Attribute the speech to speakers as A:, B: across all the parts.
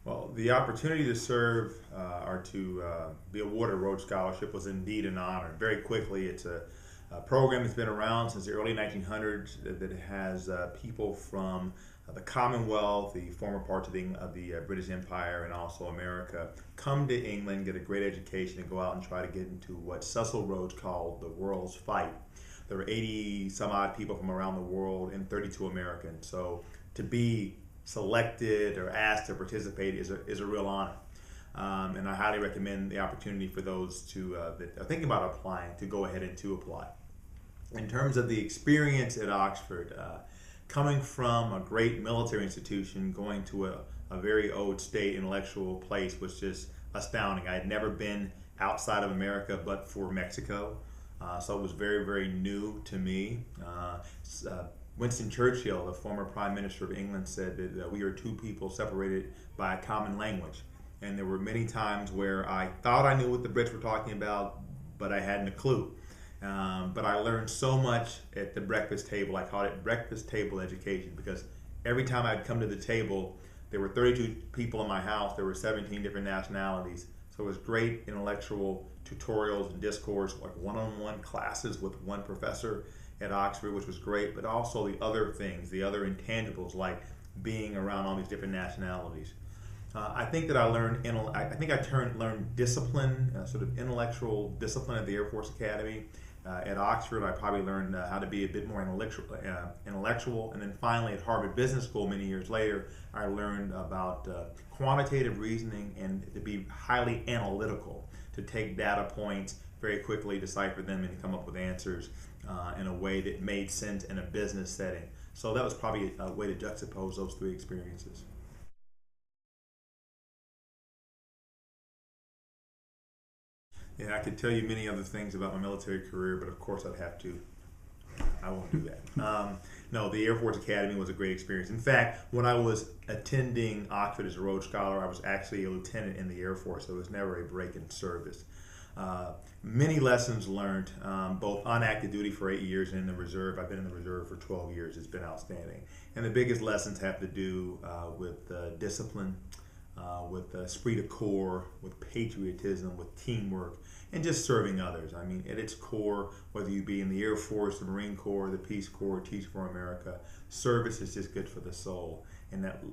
A: Well, the opportunity to serve or to be awarded a Rhodes Scholarship was indeed an honor. Very quickly, it's a program that's been around since the early 1900s that has people from the Commonwealth, the former parts of the British Empire, and also America come to England, get a great education, and go out and try to get into what Cecil Rhodes called the world's fight. There were 80 some odd people from around the world and 32 Americans. So to be selected or asked to participate is a real honor. And I highly recommend the opportunity for those that are thinking about applying to go ahead and to apply. In terms of the experience at Oxford, coming from a great military institution, going to a very old state intellectual place was just astounding. I had never been outside of America but for Mexico, so it was very, very new to me. Winston Churchill, the former Prime Minister of England, said that we are two people separated by a common language. And there were many times where I thought I knew what the Brits were talking about, but I hadn't a clue. But I learned so much at the breakfast table. I called it breakfast table education because every time I'd come to the table, there were 32 people in my house. There were 17 different nationalities. So it was great intellectual tutorials and discourse, like one-on-one classes with one professor at Oxford, which was great, but also the other things, the other intangibles, like being around all these different nationalities. I think that I learned, learned discipline, sort of intellectual discipline at the Air Force Academy. At Oxford, I probably learned how to be a bit more intellectual, and then finally at Harvard Business School many years later, I learned about quantitative reasoning and to be highly analytical, to take data points very quickly, decipher them, and come up with answers in a way that made sense in a business setting. So that was probably a way to juxtapose those three experiences. Yeah, I could tell you many other things about my military career, but of course I won't do that. No, the Air Force Academy was a great experience. In fact, when I was attending Oxford as a Rhodes Scholar, I was actually a lieutenant in the Air Force, so it was never a break in service. Many lessons learned, both on active duty for 8 years and in the reserve. I've been in the reserve for 12 years. It's been outstanding. And the biggest lessons have to do with discipline, with esprit de corps, with patriotism, with teamwork, and just serving others. I mean, at its core, whether you be in the Air Force, the Marine Corps, the Peace Corps, Teach for America, service is just good for the soul. And that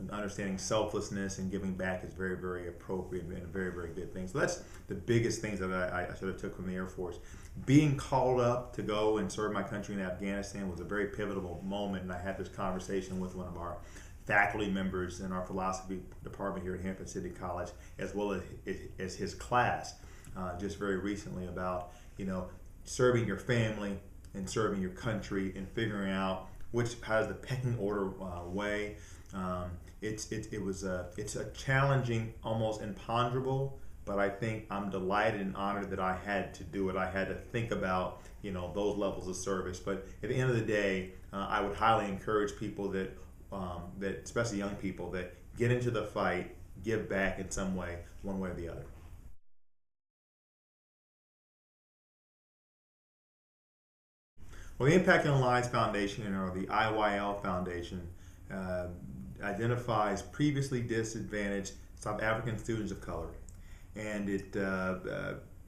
A: understanding selflessness and giving back is very, very appropriate and a very, very good thing. So that's the biggest things that I sort of took from the Air Force. Being called up to go and serve my country in Afghanistan was a very pivotal moment, and I had this conversation with one of our faculty members in our philosophy department here at Hampden-Sydney College, as well as his class, just very recently about, serving your family and serving your country and figuring out how does the pecking order way. It's a challenging, almost imponderable, but I think I'm delighted and honored that I had to do it. I had to think about those levels of service. But at the end of the day, I would highly encourage people that especially young people, that get into the fight, give back in some way, one way or the other. Well, the Impact on Lives Foundation, or the IYL Foundation, uh, identifies previously disadvantaged South African students of color, and it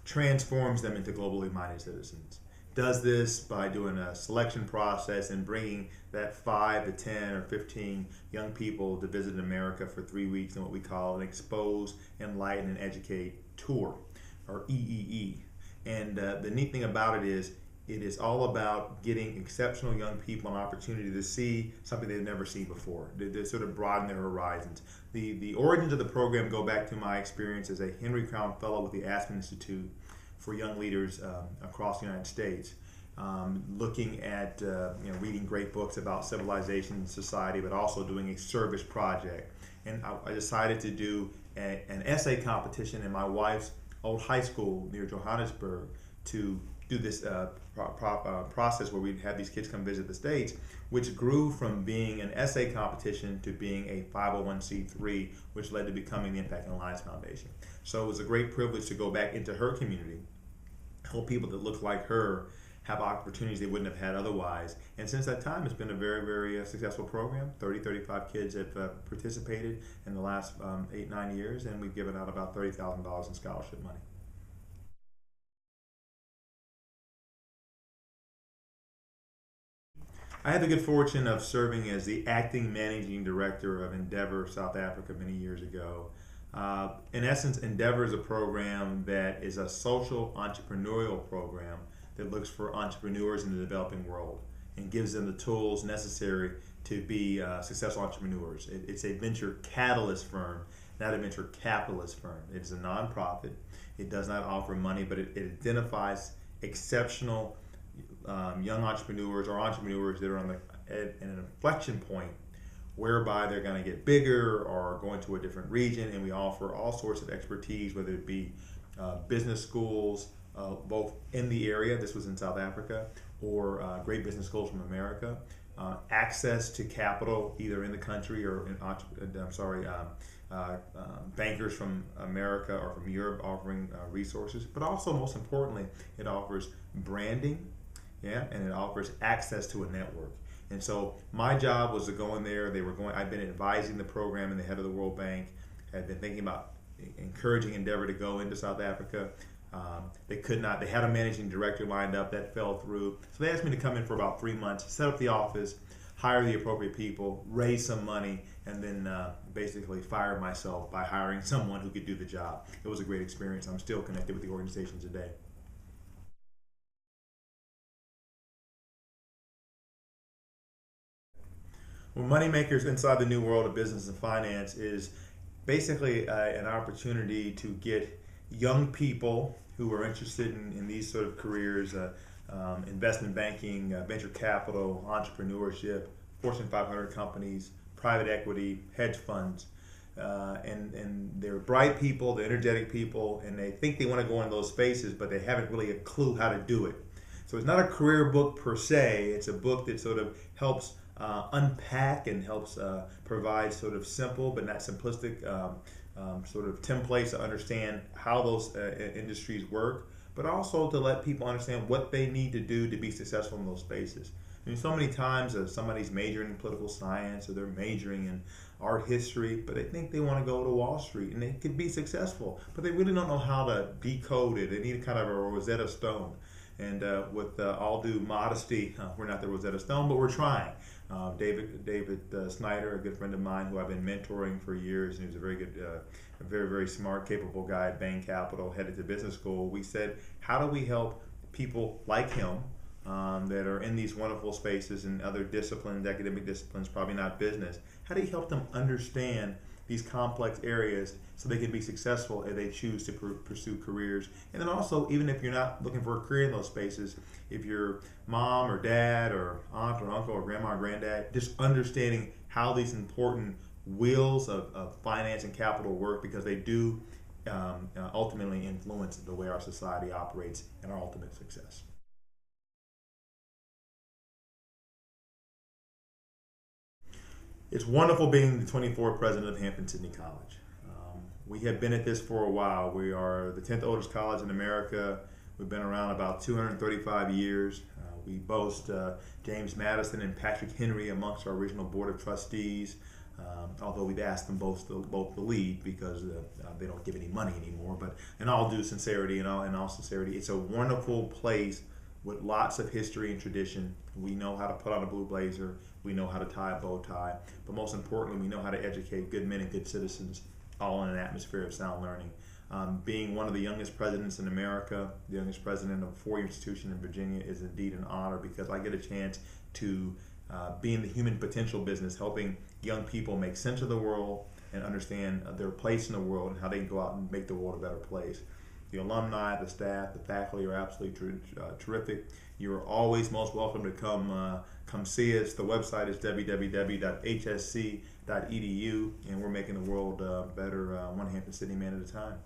A: transforms them into globally minded citizens. Does this by doing a selection process and bringing that 5 to 10 or 15 young people to visit America for 3 weeks in what we call an Expose, Enlighten, and Educate tour, or EEE. And the neat thing about it is all about getting exceptional young people an opportunity to see something they've never seen before, to sort of broaden their horizons. The origins of the program go back to my experience as a Henry Crown Fellow with the Aspen Institute for young leaders across the United States, looking at reading great books about civilization and society, but also doing a service project. And I decided to do an essay competition in my wife's old high school near Johannesburg to do this process where we'd have these kids come visit the States, which grew from being an essay competition to being a 501c3, which led to becoming the Impact on Lives Foundation. So it was a great privilege to go back into her community, help people that look like her have opportunities they wouldn't have had otherwise. And since that time, it's been a very, very successful program. 35 kids have participated in the last 8-9 years, and we've given out about $30,000 in scholarship money. I had the good fortune of serving as the acting managing director of Endeavor South Africa many years ago. In essence, Endeavor is a program that is a social entrepreneurial program that looks for entrepreneurs in the developing world and gives them the tools necessary to be successful entrepreneurs. It's a venture catalyst firm, not a venture capitalist firm. It's a nonprofit. It does not offer money, but it identifies exceptional young entrepreneurs or entrepreneurs that are at an inflection point whereby they're going to get bigger or go into a different region, and we offer all sorts of expertise, whether it be business schools, both in the area, this was in South Africa, or great business schools from America, access to capital either in the country or bankers from America or from Europe offering resources, but also most importantly, it offers branding, and it offers access to a network. And so my job was to go in there. I've been advising the program and the head of the World Bank, had been thinking about encouraging Endeavor to go into South Africa. They could not. They had a managing director lined up that fell through. So they asked me to come in for about 3 months, set up the office, hire the appropriate people, raise some money, and then basically fire myself by hiring someone who could do the job. It was a great experience. I'm still connected with the organization today. Well, Moneymakers inside the new world of business and finance is basically an opportunity to get young people who are interested in these sort of careers, investment banking, venture capital, entrepreneurship, Fortune 500 companies, private equity, hedge funds, and they're bright people, they're energetic people, and they think they want to go in those spaces, but they haven't really a clue how to do it. So it's not a career book per se, it's a book that sort of helps unpack and helps provide sort of simple but not simplistic sort of templates to understand how those industries work, but also to let people understand what they need to do to be successful in those spaces. I mean, so many times somebody's majoring in political science or they're majoring in art history, but they think they want to go to Wall Street and they could be successful, but they really don't know how to decode it. They need kind of a Rosetta Stone. And with all due modesty, we're not the Rosetta Stone, but we're trying. David Snyder, a good friend of mine who I've been mentoring for years, and he was a very good, very, very smart, capable guy at Bain Capital, headed to business school. We said, how do we help people like him that are in these wonderful spaces and other disciplines, academic disciplines, probably not business, how do you help them understand these complex areas so they can be successful if they choose to pursue careers? And then also, even if you're not looking for a career in those spaces, if you're mom or dad or aunt or uncle or grandma or granddad, just understanding how these important wheels of finance and capital work, because they do ultimately influence the way our society operates and our ultimate success. It's wonderful being the 24th president of Hampden-Sydney College. We have been at this for a while. We are the 10th oldest college in America. We've been around about 235 years. We boast James Madison and Patrick Henry amongst our original board of trustees, although we've asked them both to leave because they don't give any money anymore. But in all due sincerity, in all sincerity, it's a wonderful place with lots of history and tradition. We know how to put on a blue blazer. We know how to tie a bow tie. But most importantly, we know how to educate good men and good citizens, all in an atmosphere of sound learning. Being one of the youngest presidents in America, the youngest president of a four-year institution in Virginia, is indeed an honor, because I get a chance to be in the human potential business, helping young people make sense of the world and understand their place in the world and how they can go out and make the world a better place. The alumni, the staff, the faculty are absolutely terrific. You're always most welcome to come see us. The website is www.hsc.edu, and we're making the world better one Hampden-Sydney man at a time.